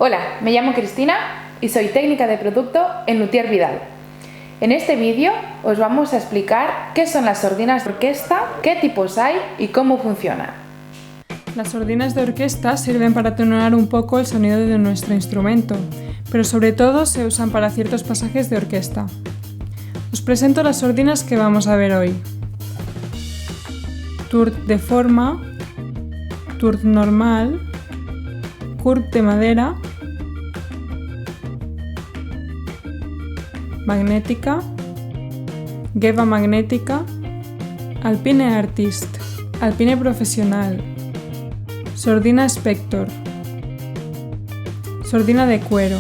Hola, me llamo Cristina y soy técnica de producto en Luthier Vidal. En este vídeo os vamos a explicar qué son las sordinas de orquesta, qué tipos hay y cómo funcionan. Las sordinas de orquesta sirven para atenuar un poco el sonido de nuestro instrumento, pero sobre todo se usan para ciertos pasajes de orquesta. Os presento las sordinas que vamos a ver hoy. Tourt de forma, Tourt normal, Curb de madera, magnética, Geva magnética, Alpine Artist, Alpine profesional, sordina Spector, sordina de cuero,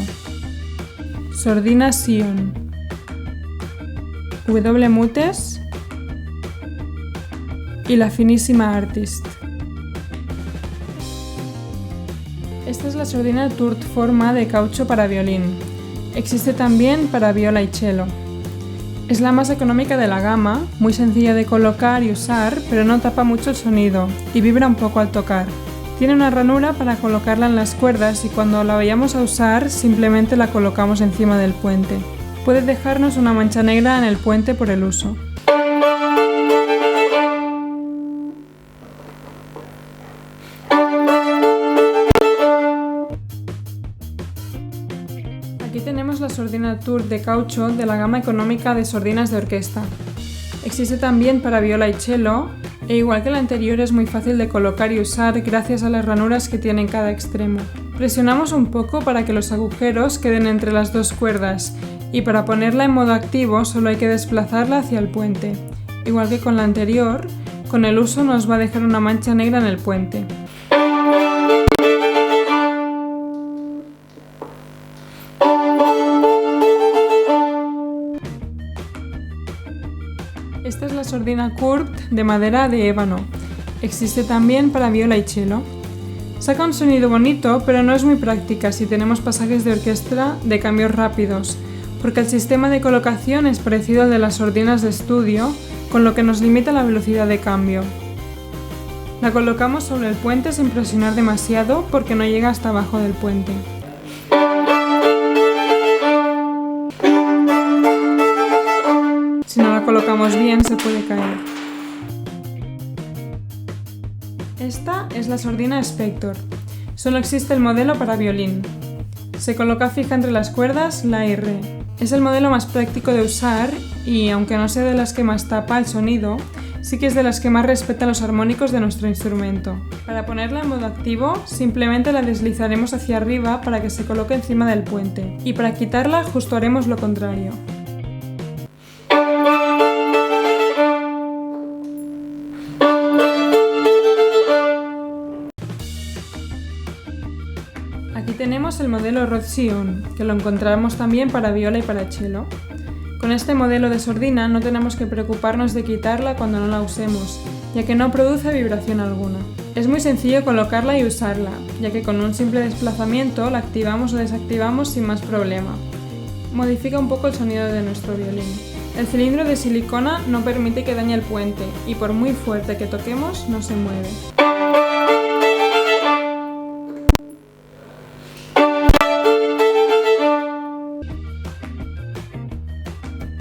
sordina Sion, W Mutes y la finísima Artist. Esta es la sordina Tourt forma de caucho para violín. Existe también para viola y cello. Es la más económica de la gama, muy sencilla de colocar y usar, pero no tapa mucho el sonido y vibra un poco al tocar. Tiene una ranura para colocarla en las cuerdas y cuando la vayamos a usar simplemente la colocamos encima del puente. Puede dejarnos una mancha negra en el puente por el uso. Aquí tenemos la sordina Tourt de caucho de la gama económica de sordinas de orquesta. Existe también para viola y cello, e igual que la anterior es muy fácil de colocar y usar gracias a las ranuras que tiene en cada extremo. Presionamos un poco para que los agujeros queden entre las dos cuerdas y para ponerla en modo activo solo hay que desplazarla hacia el puente. Igual que con la anterior, con el uso nos va a dejar una mancha negra en el puente. Esta es la sordina Curb de madera de ébano. Existe también para viola y cello. Saca un sonido bonito, pero no es muy práctica si tenemos pasajes de orquesta de cambios rápidos, porque el sistema de colocación es parecido al de las sordinas de estudio, con lo que nos limita la velocidad de cambio. La colocamos sobre el puente sin presionar demasiado porque no llega hasta abajo del puente. Si no la colocamos bien, se puede caer. Esta es la sordina Spector. Solo existe el modelo para violín. Se coloca fija entre las cuerdas la R. Es el modelo más práctico de usar y, aunque no sea de las que más tapa el sonido, sí que es de las que más respeta los armónicos de nuestro instrumento. Para ponerla en modo activo, simplemente la deslizaremos hacia arriba para que se coloque encima del puente, y para quitarla justo haremos lo contrario. Aquí tenemos el modelo Rod Sion, que lo encontramos también para viola y para cello. Con este modelo de sordina no tenemos que preocuparnos de quitarla cuando no la usemos, ya que no produce vibración alguna. Es muy sencillo colocarla y usarla, ya que con un simple desplazamiento la activamos o desactivamos sin más problema. Modifica un poco el sonido de nuestro violín. El cilindro de silicona no permite que dañe el puente y por muy fuerte que toquemos no se mueve.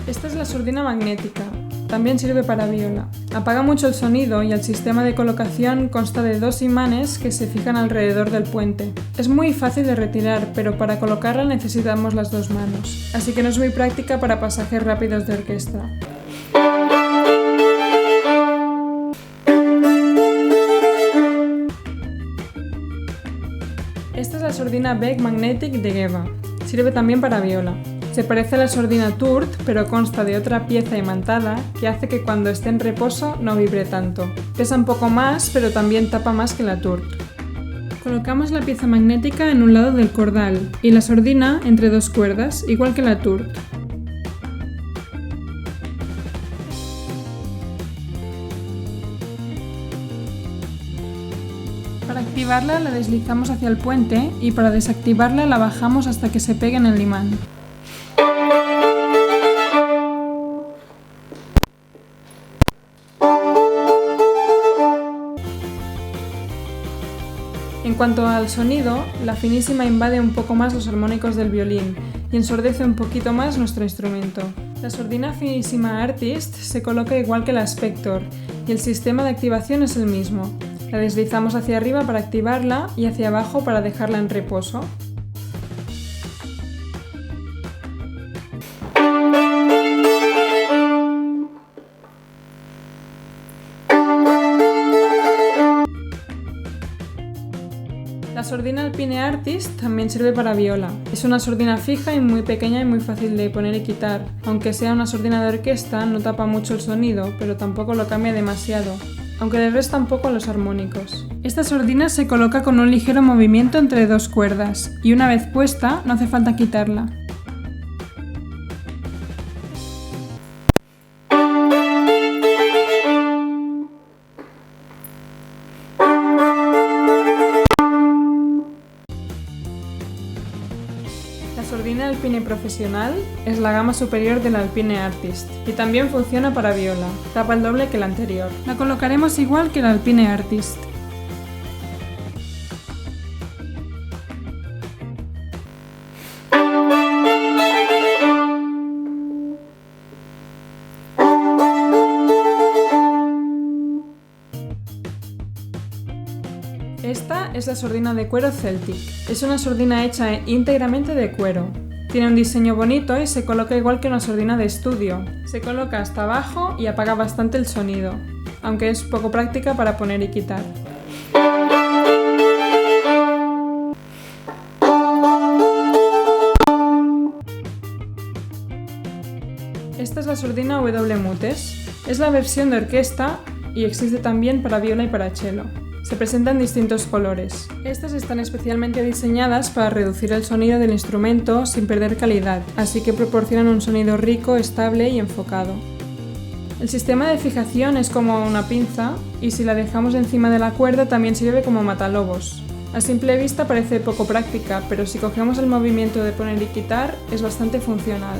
Esta es la sordina magnética, también sirve para viola. Apaga mucho el sonido y el sistema de colocación consta de dos imanes que se fijan alrededor del puente. Es muy fácil de retirar, pero para colocarla necesitamos las dos manos, así que no es muy práctica para pasajes rápidos de orquesta. Esta es la sordina Beck Magnetic de Geva. Sirve también para viola. Se parece a la sordina Tourt, pero consta de otra pieza imantada que hace que cuando esté en reposo no vibre tanto. Pesa un poco más, pero también tapa más que la Tourt. Colocamos la pieza magnética en un lado del cordal y la sordina entre dos cuerdas, igual que la Tourt. Para activarla la deslizamos hacia el puente y para desactivarla la bajamos hasta que se pegue en el imán. En cuanto al sonido, la finísima invade un poco más los armónicos del violín y ensordece un poquito más nuestro instrumento. La sordina finísima Artist se coloca igual que la Spector y el sistema de activación es el mismo. La deslizamos hacia arriba para activarla y hacia abajo para dejarla en reposo. La sordina Alpine Artist también sirve para viola. Es una sordina fija y muy pequeña y muy fácil de poner y quitar. Aunque sea una sordina de orquesta, no tapa mucho el sonido, pero tampoco lo cambia demasiado, aunque le resta un poco a los armónicos. Esta sordina se coloca con un ligero movimiento entre dos cuerdas, y una vez puesta, no hace falta quitarla. La sordina Alpine Profesional es la gama superior del Alpine Artist y también funciona para viola, tapa el doble que la anterior. La colocaremos igual que el Alpine Artist. Esta es la sordina de cuero Celtic. Es una sordina hecha íntegramente de cuero. Tiene un diseño bonito y se coloca igual que una sordina de estudio. Se coloca hasta abajo y apaga bastante el sonido, aunque es poco práctica para poner y quitar. Esta es la sordina W Mutes. Es la versión de orquesta y existe también para viola y para cello. Se presentan distintos colores. Estas están especialmente diseñadas para reducir el sonido del instrumento sin perder calidad, así que proporcionan un sonido rico, estable y enfocado. El sistema de fijación es como una pinza y si la dejamos encima de la cuerda también sirve como matalobos. A simple vista parece poco práctica, pero si cogemos el movimiento de poner y quitar es bastante funcional.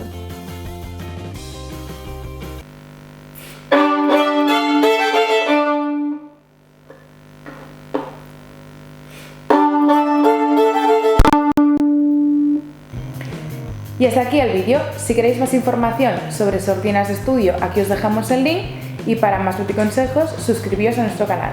Y hasta aquí el vídeo. Si queréis más información sobre sordinas de estudio, aquí os dejamos el link y para más consejos suscribíos a nuestro canal.